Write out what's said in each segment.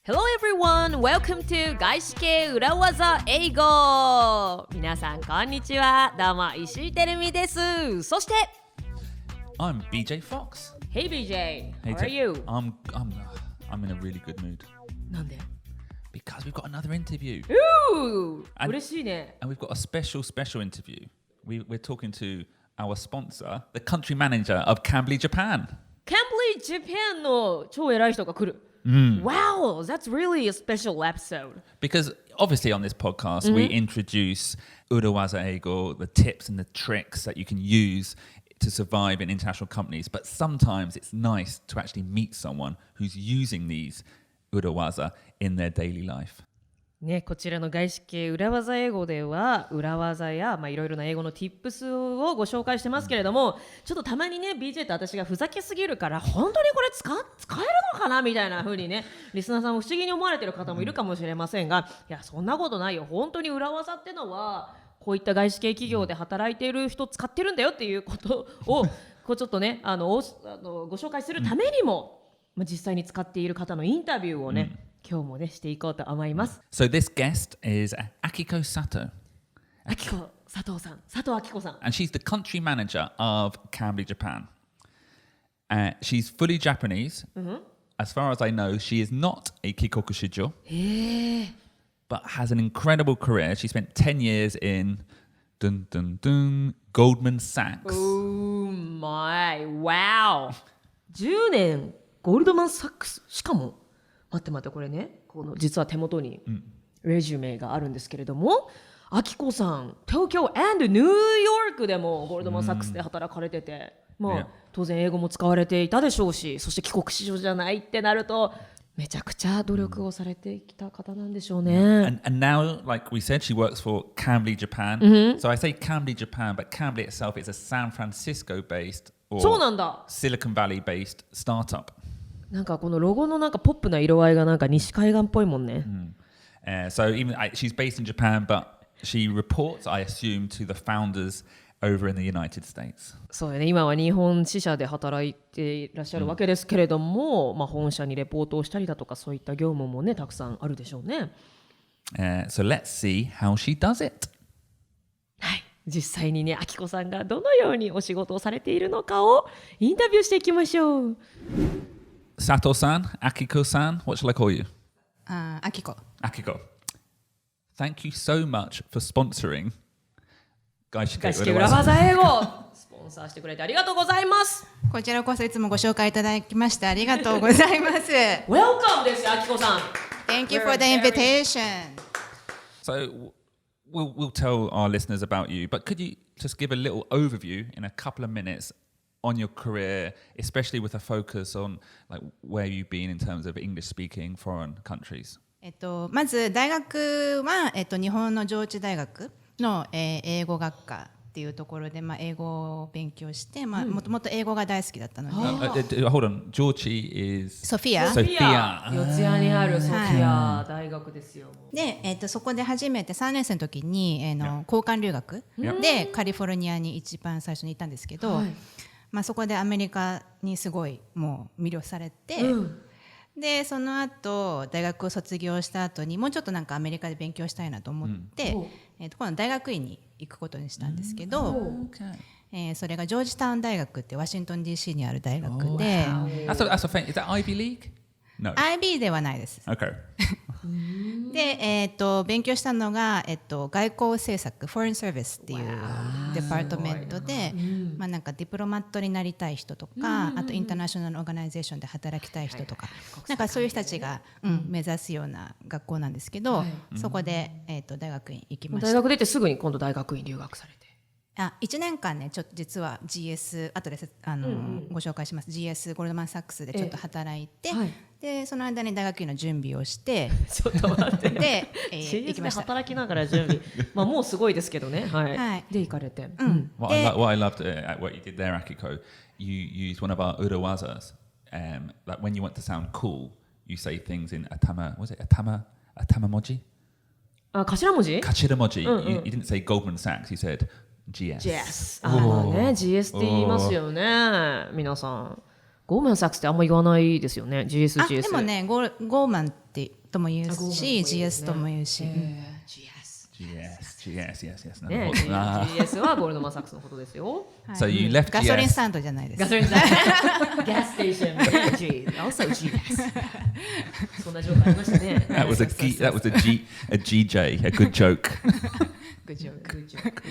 Hello everyone! Welcome to 外資系裏技英語。皆さんこんにちは。どうも石井てるみです。そして I'm BJ Fox. Hey BJ, Hey, how are you? I'm in a really good mood なんで because we've got another interview. And 嬉しいね。 And we've got a special interview. We're talking to our sponsor, the country manager of Cambly Japan. Cambly Japan の超偉い人が来る。Wow, that's really a special episode. Because obviously on this podcast, we introduce urawaza eigo, the tips and the tricks that you can use to survive in international companies. But sometimes it's nice to actually meet someone who's using these urawaza in their daily life. ね、こちらの外資系裏技英語では裏技やいろいろな英語の tips をご紹介してますけれども、ちょっとたまにね BJ と私がふざけすぎるから本当にこれ使えるのかなみたいな風にねリスナーさんも不思議に思われている方もいるかもしれませんが、いやそんなことないよ。本当に裏技ってのはこういった外資系企業で働いている人使ってるんだよっていうことをこうちょっとねご紹介するためにも、実際に使っている方のインタビューをね、今日もねしていこうと思います。So this guest is Akiko Sato. あきこ佐藤さん、佐藤あきこさん。And she's the country manager of Cambly Japan. She's fully Japanese. As far as I know, she is not a kikoku shijo, but has an incredible career. She spent 10 years in Goldman Sachs. Oh my, wow. 10年ゴールドマンサックス。しかも待ってこれね、この実は手元にレジュメがあるんですけれども、あきこさん東京 and ニューヨークでもゴールドマンサックスで働かれてて、当然英語も使われていたでしょうし、そして帰国子女じゃないってなるとめちゃくちゃ努力をされてきた方なんでしょうね。And now, like we said, she works for Cambly Japan. So I say Cambly Japan, but Cambly itself is a San Francisco-based or そうなんだ。 Silicon Valley-based startup. なんかこのロゴのなんかポップな色合いがなんか西海岸っぽいもんね。So even she's based in Japan, but she reports, I assume, to the founders over in the United States. そうよね。今は日本支社で働いていらっしゃるわけですけれども、本社にレポートをしたりだとかそういった業務もねたくさんあるでしょうね。So let's see how she does it. はい。実際にね、あきこさんがどのようにお仕事をされているのかをインタビューしていきましょう。Sato-san, Akiko-san, what shall I call you? Akiko. Akiko. Thank you so much for sponsoring 外資系外資系裏技英語スポンサーしてくれてありがとうございます。こちらこそいつもご紹介いただきましてありがとうございます。Welcome ですよ、あきこさん。Thank you for the invitation. So we'll tell our listeners about you, but could you just give a little overview in a couple of minutes on your career, especially with a focus on like where you've been in terms of English-speaking foreign countries? まず大学は、日本の上智大学の、英語学科っていうところで、英語を勉強して、もともと英語が大好きだったので、Hold on, Georgie is ソフィア Sophia. 四谷にあるソフィア大学ですよ。で、そこで初めて3年生の時に、交換留学でカリフォルニアに一番最初に行ったんですけど、そこでアメリカにすごいもう魅了されて、でその後大学を卒業した後にもうちょっとなんかアメリカで勉強したいなと思って、今度大学院に行くことにしたんですけど、それがジョージタウン大学ってワシントン DC にある大学で、That's a thing. Is that Ivy League? No. IB ではないです。Okay. で、勉強したのが、外交政策 Foreign Service っていうデパートメントで、なんかディプロマットになりたい人とか、あとインターナショナルオーガナイゼーションで働きたい人とか、なんかそういう人たちが、目指すような学校なんですけど、そこで、大学院行きました。大学出てすぐに今度大学院留学されて。1年間ねちょっと実は GS 後でご紹介します。 GS ゴールドマンサックスでちょっと働いて、でその間に大学院の準備をしてちょっと待ってで、行きました。働きながら準備もうすごいですけどね。で行かれて、What I loved at what you did there, Akiko, you used one of our urawazas. Like when you want to sound cool, you say things in atama. Was it atama moji? 頭文字？頭文字. You didn't say Goldman Sachs. You said GS. ね、GS って言いますよね。皆さんゴールマンサックスってあんま言わないですよね。GS。でもねゴールマンってとも言うし、GS とも言うし、GS ね、GS はゴールドマンサックスのことですよ。So you left ガソリンスタンドじゃないです。ガソリンスタンド、ガスステーションね、G、also GS。そんな状態ありましたね。That was a GJ, a good joke. Good joke。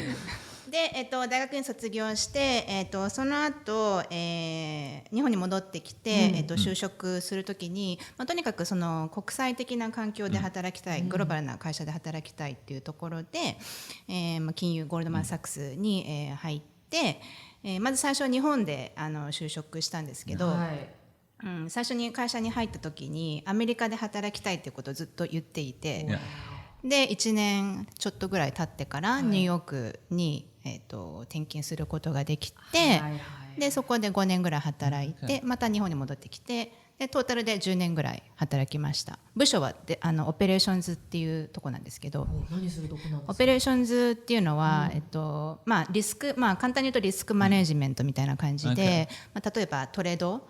で、大学に卒業して、その後、日本に戻ってきて、就職するときに、とにかくその国際的な環境で働きたい、グローバルな会社で働きたいっていうところで、金融ゴールドマン・サックスに、入って、まず最初は日本で就職したんですけど、最初に会社に入ったときにアメリカで働きたいっていうことをずっと言っていて、で1年ちょっとぐらい経ってからニューヨークに、転勤することができて、でそこで5年ぐらい働いて、また日本に戻ってきて、でトータルで10年ぐらい働きました。部署はでオペレーションズっていうとこなんですけど、何するとこなんですか？オペレーションズっていうのは、リスク、簡単に言うとリスクマネジメントみたいな感じで、例えばトレード、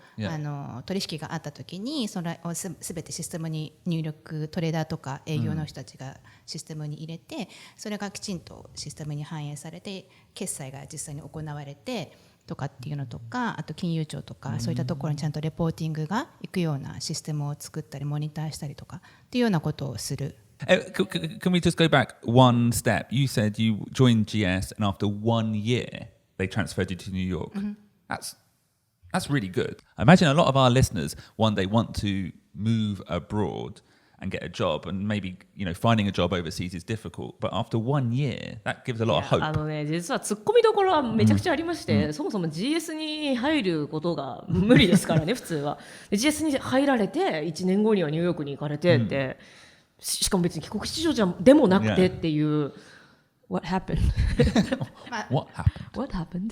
取引があった時にそれをすべてシステムに入力、トレーダーとか営業の人たちがシステムに入れて、それがきちんとシステムに反映されて決済が実際に行われてとかっていうのとか、あと金融庁とかそういったところにちゃんとレポーティングがいくようなシステムを作ったりモニターしたりとかっていうようなことをする。Can we just go back one step? You said you joined GS and after 1 year they transferred you to New York. That's really good. I imagine a lot of our listeners one day want to move abroad and get a job, and maybe finding a job overseas is difficult, but after 1 year that gives a lot of hope. 実は突っ込みどころはめちゃくちゃありまして、そもそも GS に入ることが無理ですからね普通は。GS に入られて1年後にはニューヨークに行かれてって、しかも別に帰国子女でもなくてっていう。What happened? What happened?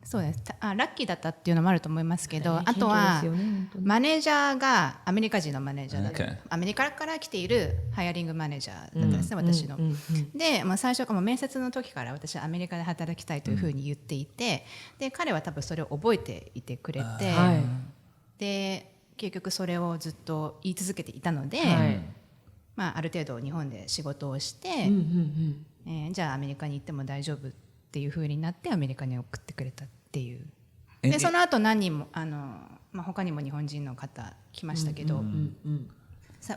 そうです。ラッキーだったっていうのもあると思いますけど、あとはマネージャーがアメリカ人のマネージャーだった、アメリカから来ているハイアリングマネージャーだったんですね、私の。で、最初から面接の時から私はアメリカで働きたいというふうに言っていて、で彼は多分それを覚えていてくれて、で結局それをずっと言い続けていたので、ある程度日本で仕事をして、じゃあアメリカに行っても大丈夫っていうふうになってアメリカに送ってくれたっていう。でその後何人も他にも日本人の方来ましたけど、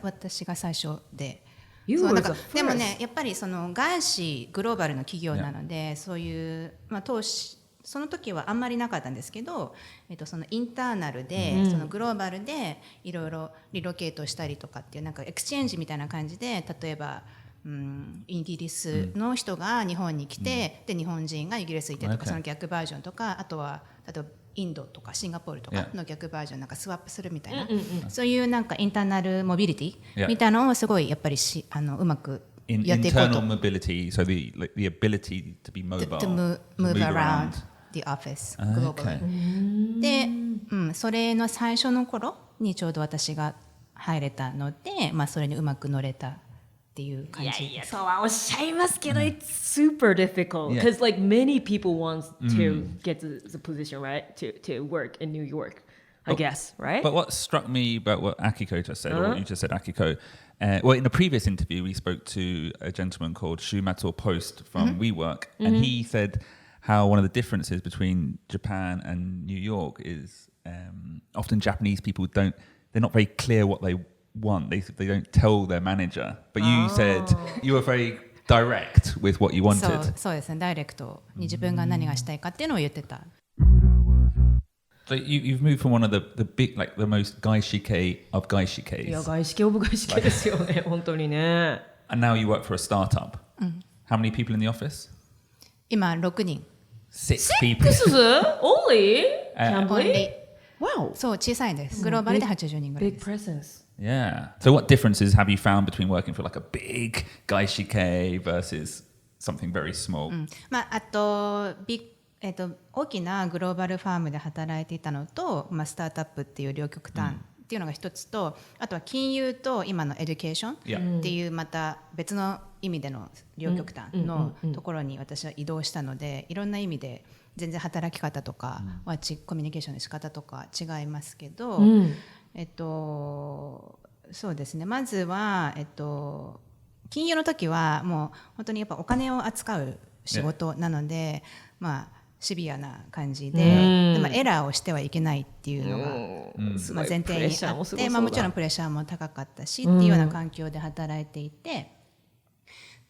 私が最初で。でもねやっぱりその外資グローバルの企業なので、そういう、投資その時はあんまりなかったんですけど、そのインターナルで、そのグローバルでいろいろリロケートしたりとかっていうなんかエクスチェンジみたいな感じで、例えばイギリスの人が日本に来て、で日本人がイギリスにいてとか、その逆バージョンとか、あとは例えばインドとかシンガポールとかの逆バージョンなんかスワップするみたいな、そういうなんかインターナルモビリティみたいなのをすごいやっぱりうまくやっていこうと。Internal mobility, so the ability to be mobile, to move around the office globally. で、それの最初の頃にちょうど私が入れたので、それにうまく乗れたっていう感じ。いやそうはおっしゃいますけど、it's super difficult because like many people want to get the position, right? To work in New York, I guess, right? But what struck me about what Akiko just said, or what you just said, Akiko, well, in a previous interview, we spoke to a gentleman called Shumato Post from WeWork, and he said how one of the differences between Japan and New York is often Japanese people they're not very clear what they want. They don't tell their manager. But you said you were very direct with what you wanted. そうですね、ダイレクトに自分が何がしたいかっていうのを言ってた。So you've moved from one of the big, like the most gaishike of gaishikes. いや外資系オブ外資系ですよね本当にね。And now you work for a startup. How many people in the office? 今6人。6 people. Only? Cambly? Wow. そう小さいです。グローバルで80人ぐらいです。Big presence. Yeah. So what differences have you found between working for like a big gaishike versus something very small? あと大きなグローバルファームで働いていたのと、スタートアップっていう両極端っていうのが一つと、あとは金融と今のエデュケーションっていうまた別の意味での両極端のところに私は移動したので、いろんな意味で全然働き方とかコミュニケーションの仕方とか違いますけど、そうですね。まずは、金融の時はもう本当にやっぱお金を扱う仕事なので、まあシビアな感じで、でもエラーをしてはいけないっていうのが、まあ、前提にあって、まあ、もちろんプレッシャーも高かったし、っていうような環境で働いていて、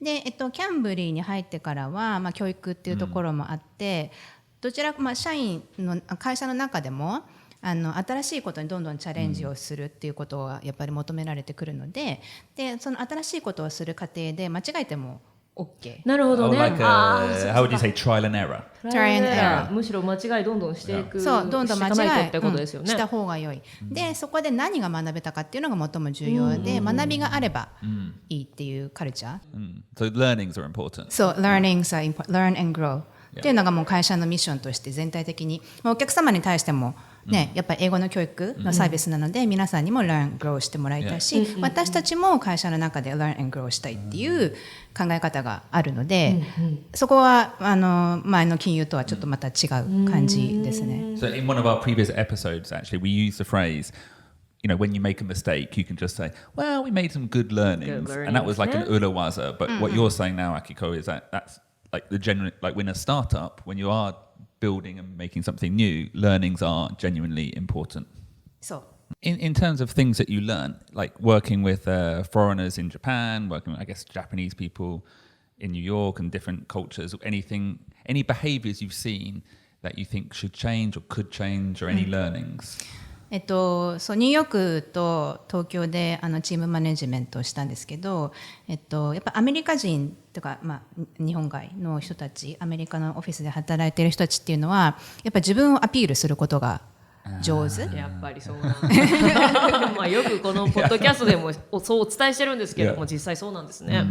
で、キャンブリーに入ってからは、まあ、教育っていうところもあって、どちらか、まあ、社員の会社の中でも新しいことにどんどんチャレンジをするっていうことはやっぱり求められてくるので、でその新しいことをする過程で間違えても OK。 なるほどね。How would you say trial and error? Trial and error。むしろ間違いどんどんしていく、そうどんどん間違いってことですよね。した方が良い。でそこで何が学べたかっていうのが最も重要で、学びがあればいいっていうカルチャー。So learnings are important. そう learnings are important. Learn and grow。っていうのがもう会社のミッションとして全体的に、お客様に対してもね、やっぱり英語の教育のサービスなので、皆さんにも Learn and Grow してもらいたいし、私たちも会社の中で Learn and Grow したいっていう考え方があるので、そこは前の金融とはちょっとまた違う感じですね。So in one of our previous episodes, actually, we used the phrase, when you make a mistake, you can just say, well, we made some good learnings. And that was like an urawaza. But what you're saying now, Akiko, is that that's like the genuine, like when a startup, when you are building and making something new, learnings are genuinely important. So in terms of things that you learn, like working with foreigners in Japan, working with, I guess, Japanese people in New York and different cultures, any behaviors you've seen that you think should change or could change, or any learnings? そうニューヨークと東京でチームマネジメントをしたんですけど、やっぱアメリカ人とか、まあ、日本外の人たち、アメリカのオフィスで働いている人たちっていうのはやっぱ自分をアピールすることが上手。やっぱりそうなんですまあよくこのポッドキャストでもそうお伝えしてるんですけども、実際そうなんですね。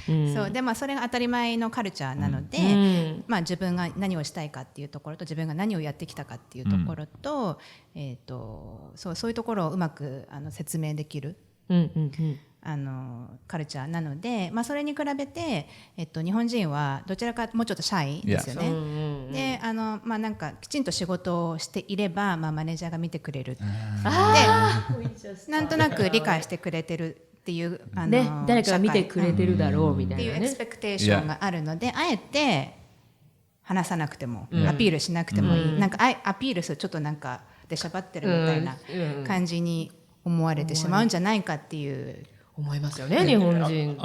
そうで、まあ、それが当たり前のカルチャーなので、まあ、自分が何をしたいかっていうところと、自分が何をやってきたかっていうところと、そういうところをうまく説明できる、カルチャーなので、まあ、それに比べて、日本人はどちらかもうちょっとシャイですよね。でまあ、なんかきちんと仕事をしていれば、まあ、マネージャーが見てくれるで、なんとなく理解してくれてるっていう誰かが見てくれてるだろうみたいなね、っていうエクスペクテーションがあるので、あえて話さなくても、アピールしなくてもいい、なんかアピールするとちょっとなんか出しゃばってるみたいな感じに思われてしまうんじゃないかっていう思いますよね、日本人。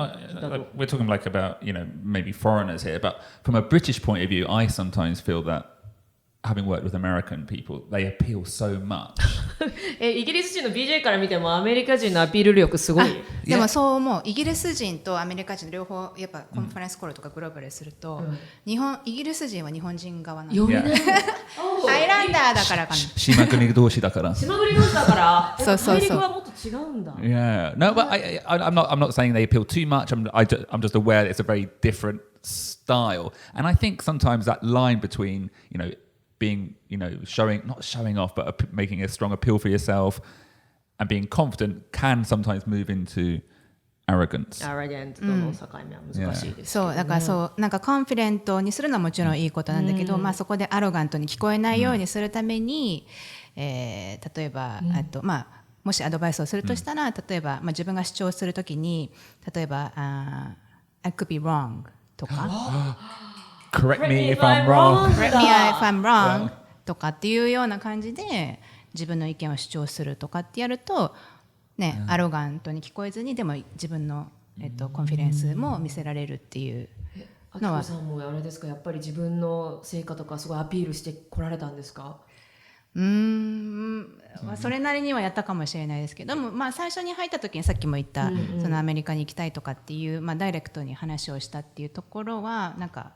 We're talking like about, maybe foreigners here, but from a British point of view, I sometimes feel that having worked with American people, they appeal so much. イギリス人の BJ から見てもアメリカ人のアピール力すごい。でもそう思う。イギリス人とアメリカ人両方やっぱコンファレンスコールとかグローバルすると、イギリス人は日本人側なの。アイランダーだからかな。島国同士だから。島国同士だから。そうそうそう。大陸はもっと違うんだ。Yeah. No, but I'm not saying they appeal too much. I'm just aware that it's a very different style, and I think sometimes that line between being, not showing off, but making a strong appeal for yourself and being confident can sometimes move into arrogance. Arrogant との境目は難しいです。そうだからそうなんかコンフィデントにするのはもちろんいいことなんだけど、まあそこでアロガントに聞こえないようにするために、例えばまあもしアドバイスをするとしたら、例えばまあ自分が主張するときに例えばI could be wrong とか。Correct me if I'm wrong. Correct me if I'm wrong. とかっていうような感じで自分の意見を主張するとかってやると、ね、アロガントに聞こえずにでも自分の、コンフィデンスも見せられるっていうのは。あきこさんもあれですか、やっぱり自分の成果とかすごいアピールしてこられたんですか？それなりにはやったかもしれないですけども、まあ、最初に入った時にさっきも言った、そのアメリカに行きたいとかっていう、まあ、ダイレクトに話をしたっていうところはなんか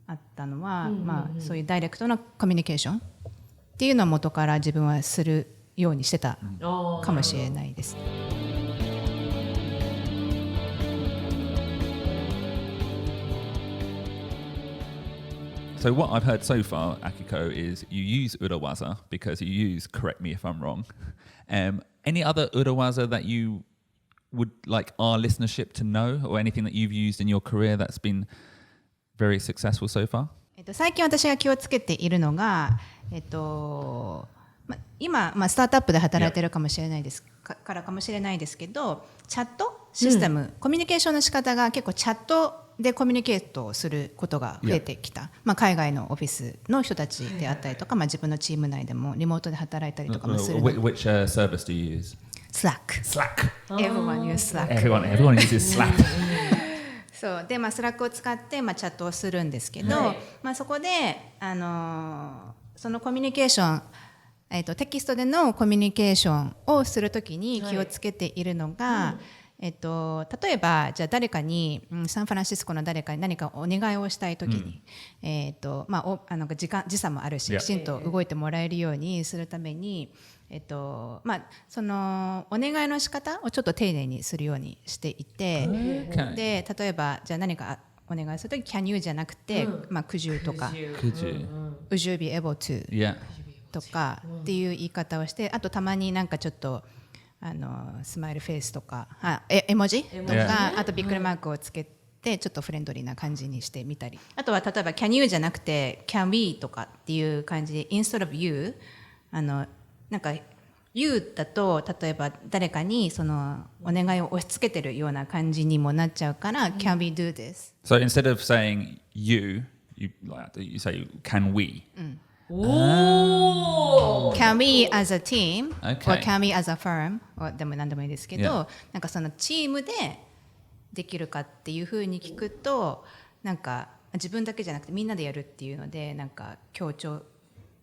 あったのは、まあ、そういうダイレクトなコミュニケーションっていうのを元から自分はするようにしてたかもしれないです。So what I've heard so far, Akiko, is you use urawaza because you use correct me if I'm wrong. Any other urawaza that you would like our listenership to know, or anything that you've used in your career that's been very successful so far? 最近私が気をつけているのが、今、スタートアップで働いてるかもしれないですからかもしれないですけど、チャットシステム、コミュニケーションの仕方が結構チャットでコミュニケートをすることが増えてきた、海外のオフィスの人たちであったりとか、自分のチーム内でもリモートで働いたりとかもするので。 Which service do you use? Slack. Everyone uses Slack. Everyone uses Slack. そうで、スラックを使って、チャットをするんですけど、そこで、そのコミュニケーション、テキストでのコミュニケーションをするときに気をつけているのが、例えばじゃあ誰かに、サンフランシスコの誰かに何かお願いをしたいときに、時差もあるし、きちんと動いてもらえるようにするために、そのお願いの仕方をちょっと丁寧にするようにしていて、で例えばじゃあ何かお願いするとき Can you じゃなくて、Could you とか Would you be able to、とかっていう言い方をして、あとたまになんかちょっとスマイルフェイスとか絵文字とか、あとびっくりマークをつけてちょっとフレンドリーな感じにしてみたり、あとは例えば Can you じゃなくて Can we とかっていう感じで Instead of you、 なんか you だと例えば誰かにそのお願いを押し付けてるような感じにもなっちゃうから、Can we do this? So instead of saying you say can we? Can we as a team、 Okay. or can we as a firm でも何でもいいですけど、なんかそのチームでできるかっていうふうに聞くと、なんか自分だけじゃなくてみんなでやるっていうので、なんか協調、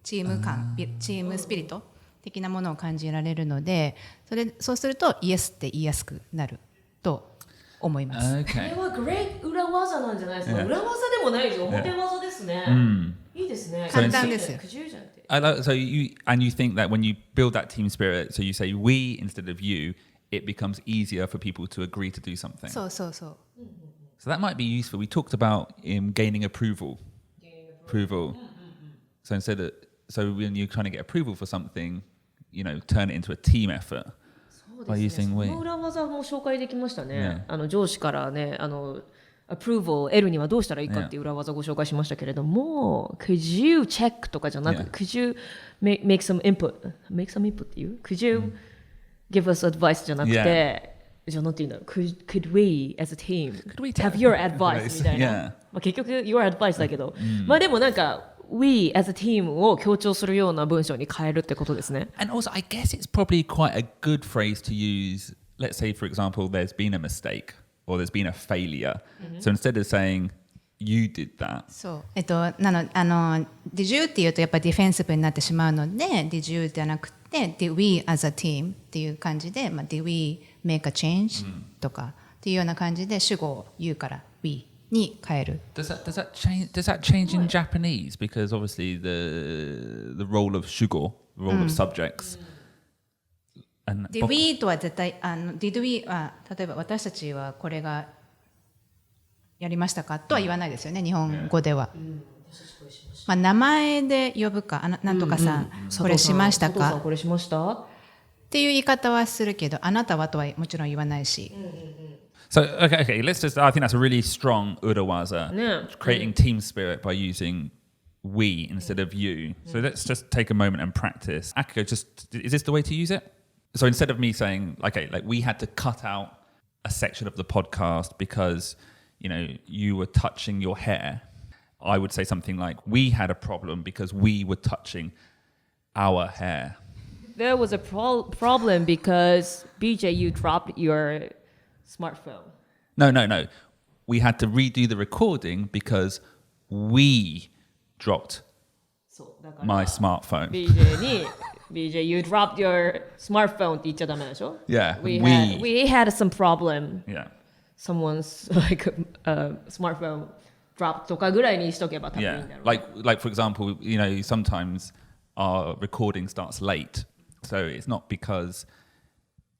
チーム感、チームスピリット的なものを感じられるので、そうするとイエスって言いやすくなると思います。これはグレー裏技なんじゃないですか。裏技でもないですよ、表技ですね。いいですね。簡単ですよ。So you think that when you build that team spirit, so you say we instead of you, it becomes easier for people to agree to do something. そうそうそう。So that might be useful. We talked about gaining approval. So so when you're trying to get approval for something, turn it into a team effort by using we. その裏技も紹介できましたね。上司からね、アプローブを得るにはどうしたらいいかっていう裏技をご紹介しましたけれども、Could you check とかじゃなく、Could you make some input っていう、Could you give us advice じゃなくて、じゃあ何て言うんだろう、could we as a team have your advice みたいな、結局 your advice だけど、でもなんかWe as a team を強調するような文章に変えるってことですね。And also, I guess it's probably quite a good phrase to use. Let's say, for example, there's been a mistake or there's been a failure. So instead of saying you did that. そう。Did you っていうとやっぱりディフェンシブになってしまうので、Did you じゃなくて Did we as a team っていう感じで、Did we make a change、とかっていうような感じで主語を you から we。に変える。Does that change in Japanese? Because obviously the role of shugo, the role of subjects. Did we とは絶対Did we は例えば私たちはこれがやりましたかとは言わないですよね、日本語では。名前で呼ぶか、なんとかさん、これしましたか。佐藤さんこれしましたっていう言い方はするけど、あなたはとはもちろん言わないし。So, okay, let's just, I think that's a really strong urawaza, creating team spirit by using we instead of you. So let's just take a moment and practice. Akiko, is this the way to use it? So instead of me saying, okay, like we had to cut out a section of the podcast because, you were touching your hair, I would say something like, we had a problem because we were touching our hair. There was a problem because, BJ, you dropped your smartphone. No. We had to redo the recording because we dropped my smartphone. BJ, you dropped your smartphone って言っちゃダメでしょ? Yeah. We had some problem. Yeah. Someone's smartphone dropped とかぐらいにしとけば多分いいんだろう。Like for example, sometimes our recording starts late. So it's not because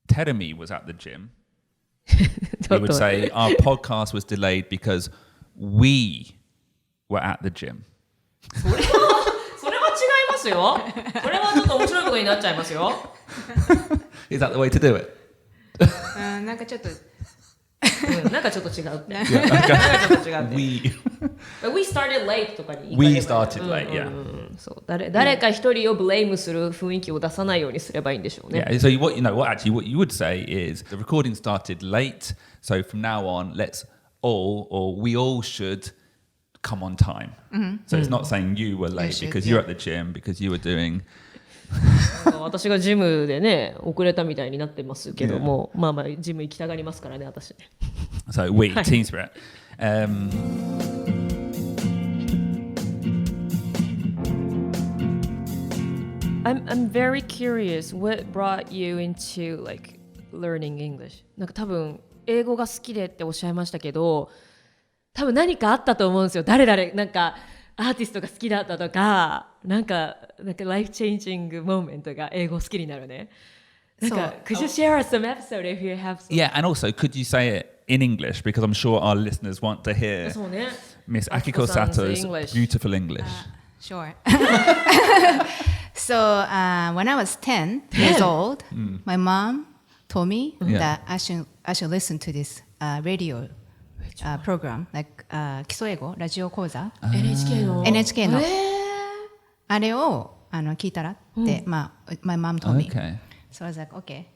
Terumi was at the gym. We would say our podcast was delayed because we were at the gym. それは違いますよ。それはちょっと面白いことになっちゃいますよ。Is that the way to do it? なんかちょっとなんかちょっと違うって。 Yeah, なんかちょっと違うって。 we We started late とかに言い換えればいい。 started late, yeah. そう誰か一人をブレイムする雰囲気を出さないようにすればいいんでしょうね。 Yeah, so what you would say is the recording started late, so from now on let's all or we all should come on time. So it's not saying you were late should, because you're at the gym because you were doing 私がジムでね遅れたみたいになってますけども、まあまあジム行きたがりますからね私ね。 so we team spirit. I'm very curious what brought you into like learning English. なんか多分英語が好きでっておっしゃいましたけど、多分何かあったと思うんですよ。誰々なんかアーティストが好きだったとか、なんかライフチェンジングモーメントが英語好きになるね。なんか could you share some episode if you have some? Yeah, and also could you say it in English because I'm sure our listeners want to hear そうね。 Miss Akiko Sato's beautiful English. Sure. So when I was 10 years old, my mom told me that I should listen to this radio program, like 基礎英語ラジオ講座 NHK のあれを聞いたらって、まあ my mom told me. Okay. So I was like, okay.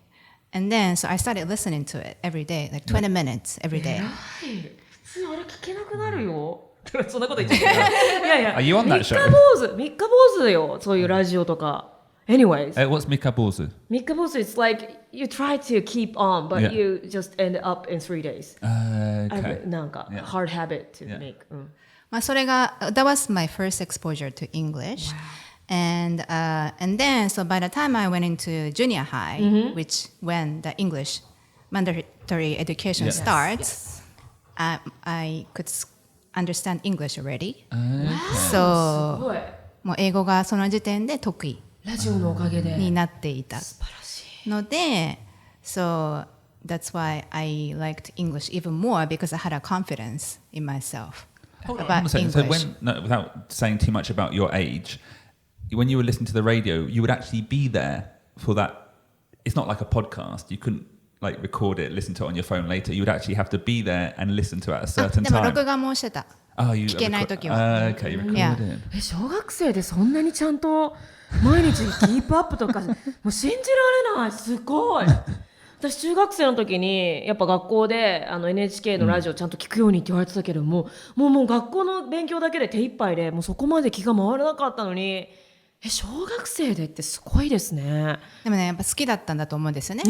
And then so I started listening to it every day, like 20 minutes every day. 普通あれ聞けなくなるよ。そんなこと言っちゃう。いやいや。 Are you on that show? 三日坊主よ。そういうラジオとか。Anyways. What's Mikabozu? 三日坊主 it's like you try to keep on, but Yeah. you just end up in 3 days. Okay. なんか Yeah. hard habit to Yeah. make. まあそれが that was my first exposure to English. And then so by the time I went into junior high, which when the English mandatory education starts, I could understand English already. So すごい。もう英語がその時点で得意ラジオのおかげで。になっていた素晴らしい。ので、so that's why I liked English even more because I had a confidence in myself Hold on about a second. So English. without saying too much about your age, when you were listening to the radio, you would actually be there for that. It's not like a podcast. You couldn't like record it, listen to it on your phone later. You would actually have to be there and listen to it at a あ certain でも time. 録画もしてた。 Oh, you 聞けない時は。 Okay, you recorded Yeah. it. 小学生でそんなにちゃんと毎日キープアップとかもう信じられない。すごい。私中学生の時にやっぱ学校でNHK のラジオちゃんと聞くようにって言われてたけども、もう学校の勉強だけで手一杯でもうそこまで気が回らなかったのに、小学生でってすごいですね。でもねやっぱ好きだったんだと思うんですよね。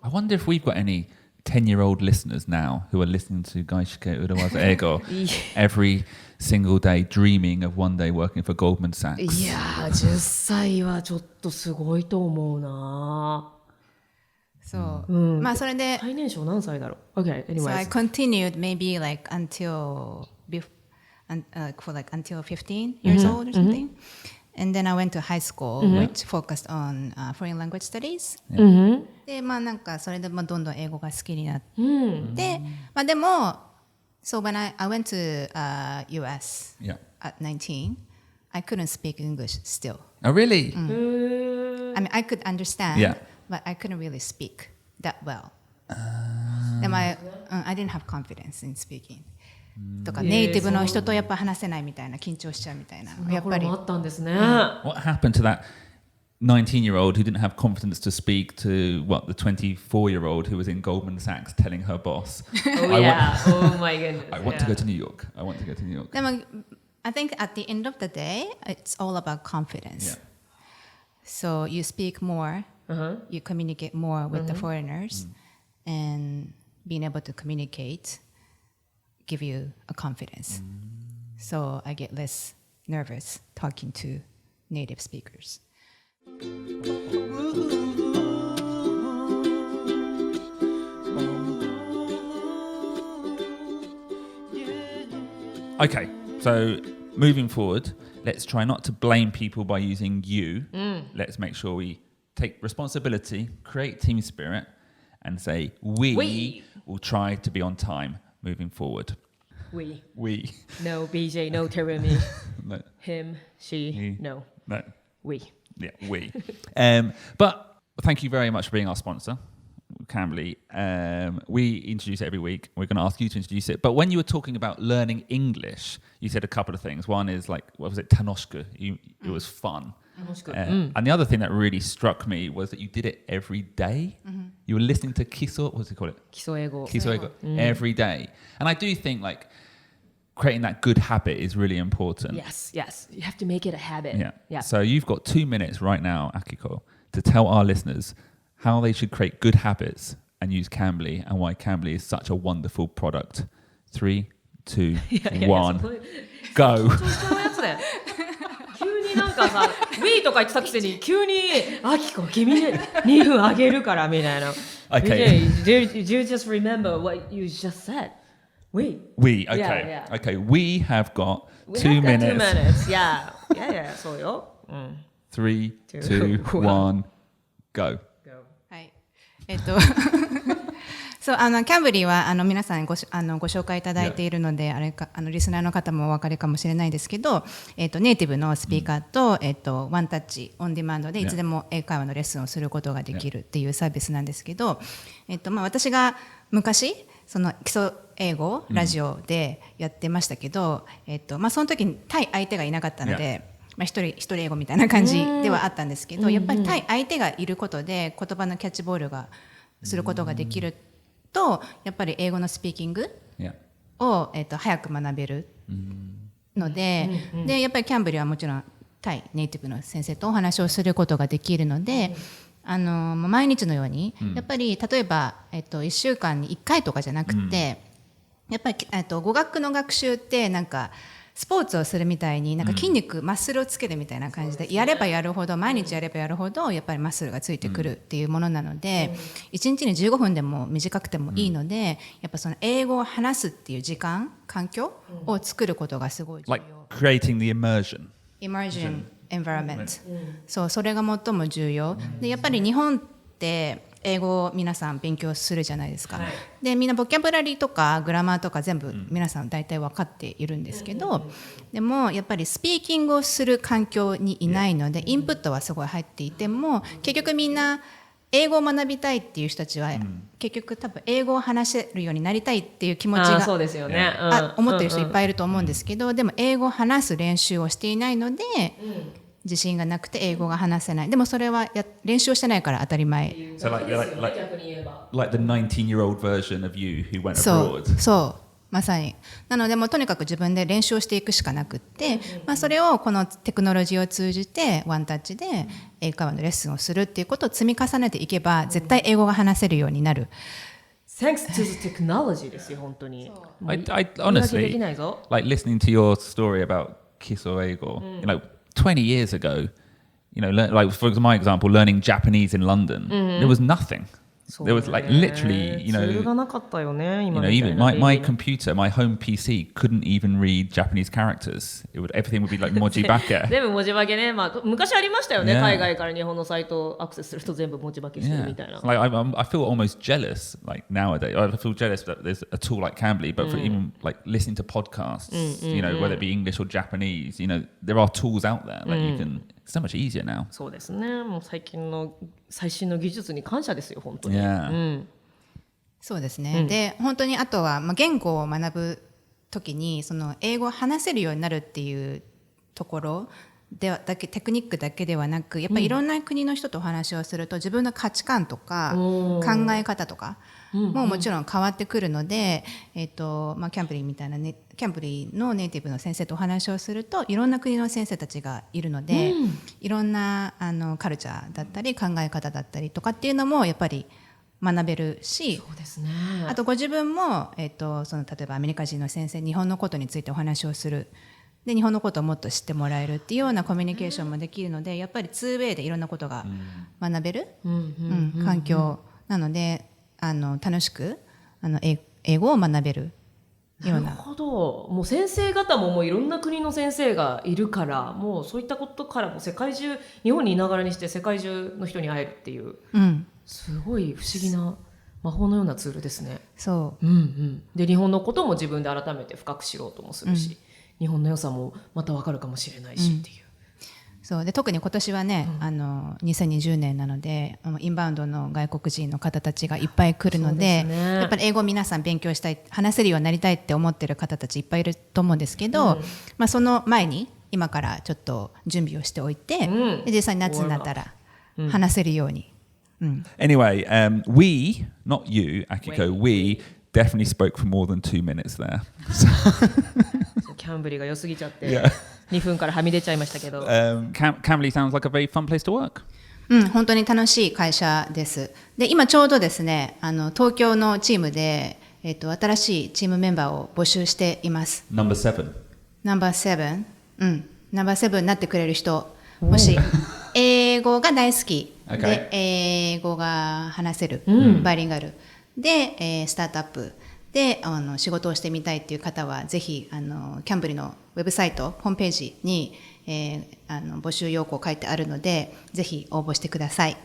I wonder if we've got any 10-year-old listeners now who are listening to Gaishike Urawaza Ego every single day, dreaming of one day working for Goldman Sachs. いやー10歳はちょっとすごいと思うな。そう。まあそれで、最年少何歳だろう。Okay, so I anyways. continued maybe like until for like until 15 years old or something. And then I went to high school, which focused on foreign language studies. で、まあなんかそれでまあどんどん英語が好きになって、まあでも、so when I went to US Yeah. at 19, I couldn't speak English still. Oh, really? I mean, I could understand, Yeah. but I couldn't really speak that well. Then I didn't have confidence in speaking. とかネイティブの人とやっぱ話せないみたいな緊張しちゃうみたいなやっぱりあったんですね。 What happened to that 19-year-old who didn't have confidence to speak to what the 24-year-old who was in Goldman Sachs telling her boss, Oh yeah. Oh my goodness. I want to go to New York. I want to go to New York. でも I think at the end of the day it's all about confidence. Yeah. So you speak more, you communicate more with the foreigners, and being able to communicate give you a confidence. So I get less nervous talking to native speakers. Okay, so moving forward, let's try not to blame people by using you. Let's make sure we take responsibility, create team spirit, and say we will try to be on time moving forward. We. We. No BJ, no Terumi. No. Him, she, no. No. We. Yeah, we. But thank you very much for being our sponsor. Cambly. We introduce it every week. We're going to ask you to introduce it. But when you were talking about learning English, you said a couple of things. One is like, what was it? Tanoshiku. It was fun. And the other thing that really struck me was that you did it every day. You were listening to Kiso, what does it call it? 基礎英語 Kiso Eigo every day. And I do think like creating that good habit is really important. Yes, yes. You have to make it a habit. Yeah. So you've got 2 minutes right now, Akiko, to tell our listeners how they should create good habits and use Cambly and why Cambly is such a wonderful product. 3, 2, 1, go. 急になんかさ、We とか言ってたくせに急にあきこ君に2分あげるからみたいな。Okay. Did you just remember what you just said? We. Okay. Yeah. Okay, we have got We two have got minutes. 2 minutes. Yeah, そうよ。3, 2, 2, 1, go. はい。そうキャンブリーは皆さんご紹介いただいているので、あれかリスナーの方もお分かりかもしれないですけど、ネイティブのスピーカーと、ワンタッチオンディマンドでいつでも英会話のレッスンをすることができるっていうサービスなんですけど、私が昔その基礎英語ラジオでやってましたけど、その時に対相手がいなかったので。一人英語みたいな感じではあったんですけど、やっぱり対相手がいることで言葉のキャッチボールがすることができると、やっぱり英語のスピーキングを、早く学べるので、でやっぱりキャンブリーはもちろん対ネイティブの先生とお話をすることができるので、毎日のようにやっぱり例えば、1週間に1回とかじゃなくて、やっぱり、語学の学習ってなんかスポーツをするみたいになんか筋肉、マッスルをつけるみたいな感じで、やればやるほど毎日やればやるほどやっぱりマッスルがついてくるっていうものなので、1日に15分でも短くてもいいので、やっぱその英語を話すっていう時間環境を作ることがすごい重要。Like creating the immersion environment、そうそれが最も重要で、やっぱり日本って英語を皆さん勉強するじゃないですか、でみんなボキャブラリーとかグラマーとか全部皆さん大体分かっているんですけど、でもやっぱりスピーキングをする環境にいないので、インプットはすごい入っていても結局みんな英語を学びたいっていう人たちは、結局多分英語を話せるようになりたいっていう気持ちがそうですよね、思ってる人いっぱいいると思うんですけど、でも英語を話す練習をしていないので、自信がなくて英語が話せない。でもそれは練習をしてないから当たり前。So like the 19-year-old version of you who went abroad. そうまさに。なのでもうとにかく自分で練習をしていくしかなくって、それをこのテクノロジーを通じてワンタッチで英会話のレッスンをするっていうことを積み重ねていけば、絶対英語が話せるようになる。Thanks to the technology ですよ本当に。I honestly like listening to your story about Kiso Eigo. You know, 20 years ago, you know, like for my example, learning Japanese in London, there was nothing. There was like literally, you know, even my computer, my home PC couldn't even read Japanese characters. Everything would be like moji bake. 全部文字化けね、昔ありましたよね、海外から日本のサイトをアクセスすると全部文字化けしてるみたいな。Like I feel almost jealous, like nowadays. I feel jealous that there's a tool like Cambly, but for even like listening to podcasts, you know, whether it be English or Japanese, you know, there are tools out there that you can. It's so much easier now. そうですね。もう最新の技術に感謝ですよ本当に。そうですね。で本当にあとは言語を学ぶときにその英語を話せるようになるっていうところではテクニックだけではなく、やっぱりいろんな国の人とお話をすると自分の価値観とか考え方とかももちろん変わってくるので、キャンブリーみたいなね、キャンブリーのネイティブの先生とお話をするといろんな国の先生たちがいるので、いろんなカルチャーだったり考え方だったりとかっていうのもやっぱり学べるし、そうですね、あとご自分も、その例えばアメリカ人の先生、日本のことについてお話をする、で日本のことをもっと知ってもらえるっていうようなコミュニケーションもできるので、やっぱり 2way でいろんなことが学べる環境なので、楽しく英語を学べるような。なるほど。もう先生方ももういろんな国の先生がいるから、もうそういったことからも世界中、日本にいながらにして世界中の人に会えるっていう、すごい不思議な魔法のようなツールですね。そう、で日本のことも自分で改めて深く知ろうともするし、日本の良さもまた分かるかもしれないしっていう。そうで特に今年はね、2020年なのでインバウンドの外国人の方たちがいっぱい来るの で、やっぱり英語を皆さん勉強したい話せるようになりたいって思ってる方たちいっぱいいると思うんですけど、その前に今からちょっと準備をしておいて、で実際に夏になったら話せるように、Anyway, we, not you, Akiko, we definitely spoke for more than 2 minutes there. キャンブリーが良すぎちゃって、2分からはみ出ちゃいましたけど。Cambly sounds like a very fun place to work. 本当に楽しい会社です。で今ちょうどですね東京のチームで、新しいチームメンバーを募集しています。Number 7. Number 7、Number 7になってくれる人、もし英語が大好き、で英語が話せる、バイリンガルで、スタートアップで仕事をしてみたいっていう方はぜひキャンブリのウェブサイトホームページに、募集要項書いてあるのでぜひ応募してください。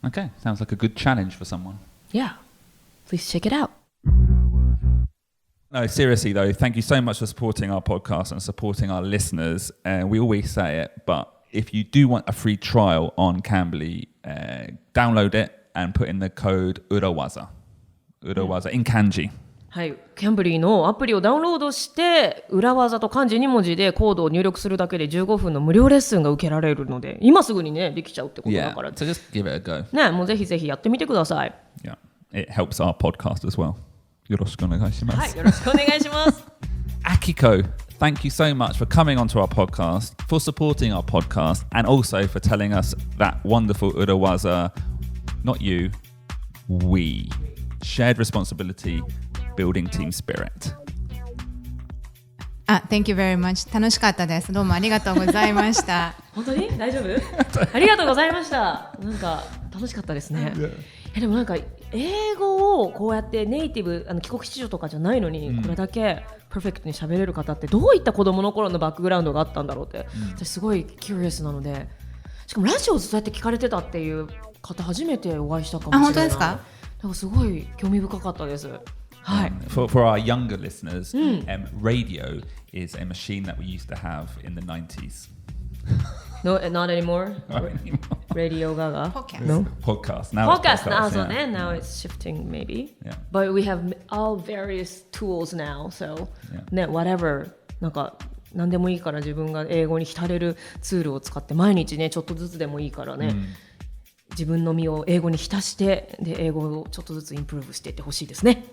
Okay, sounds like a good challenge for someone. Yeah, please check it out. No, seriously though, thank you so much for supporting our podcast and supporting our listeners. We always say it, but if you do want a free trial on Cambly, download it and put in the code URAWAZA in kanji. はい、キャンブリーのアプリをダウンロードして裏技と漢字2文字でコードを入力するだけで15分の無料レッスンが受けられるので今すぐにねできちゃうってことだから、so just give it a go. ね、もうぜひぜひやってみてください。 Yeah, it helps our podcast as well. よろしくお願いします。はい、よろしくお願いします。Akiko, thank you so much for coming onto our podcast, for supporting our podcast, and also for telling us that wonderful Urawaza, not you, we, shared responsibility, building team spirit. Thank you very much. 楽しかったです。どうもありがとうございました。本当に大丈夫？ありがとうございました。なんか楽しかったですね。でもなんか英語をこうやってネイティブ帰国子女とかじゃないのに、これだけパーフェクトに喋れる方ってどういった子供の頃のバックグラウンドがあったんだろうって、私すごいキュリアスなので、しかもラジオをそうやって聞かれてたっていう方初めてお会いしたかもしれない。本当ですか？なんかすごい興味深かったです。はい。For our younger listeners, radio is a machine that we used to have in the 90s. No, not anymore. Not anymore. Radio Gaga. Podcast. No. Podcast. Now Podcast. it's podcasts, So yeah. then now it's shifting maybe. Yeah. But we have all various tools now. Soね、whatever なんか何でもいいから自分が英語に浸れるツールを使って毎日ねちょっとずつでもいいからね、自分の身を英語に浸してで英語をちょっとずつインプルーブしていってほしいですね。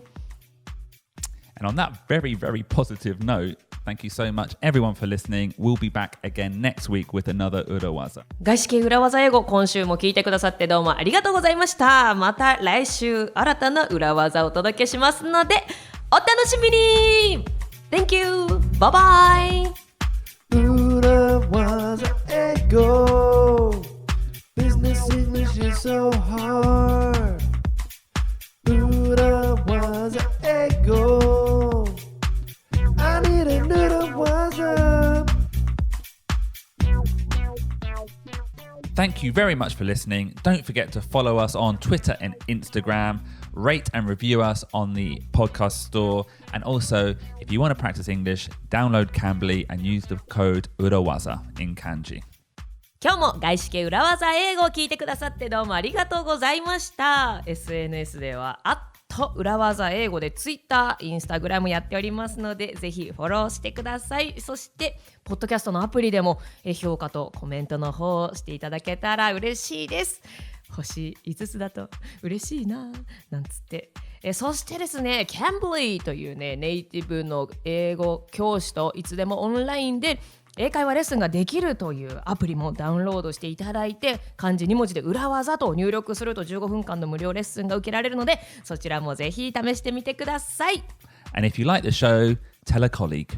And on that very, very positive note, thank you so much everyone for listening. We'll be back again next week with another Urawaza. 外資系裏技英語、今週も聞いてくださってどうもありがとうございました。また来週新たな裏技をお届けしますのでお楽しみに。 Thank you! Bye bye! Urawaza Ego. Business English is so hard. Urawaza Ego. I need an Urawaza. Thank you very much for listening. Don't forget to follow us on Twitter and Instagram. Rate and review us on the podcast store. And also, if you want to practice English, download Cambly and use the code URAWAZA in kanji. 今日も外資系裏技英語を聞いてくださってどうもありがとうございました。 SNS では裏技英語で Twitter、Instagram やっておりますのでぜひフォローしてください。そしてポッドキャストのアプリでも評価とコメントの方をしていただけたら嬉しいです。星5つだと嬉しいななんつってそしてですね Cambly というねネイティブの英語教師といつでもオンラインで英会話レッスンができるというアプリもダウンロードしていただいて漢字2文字で裏技と入力すると15分間の無料レッスンが受けられるのでそちらもぜひ試してみてください。 And if you like the show, tell a colleague.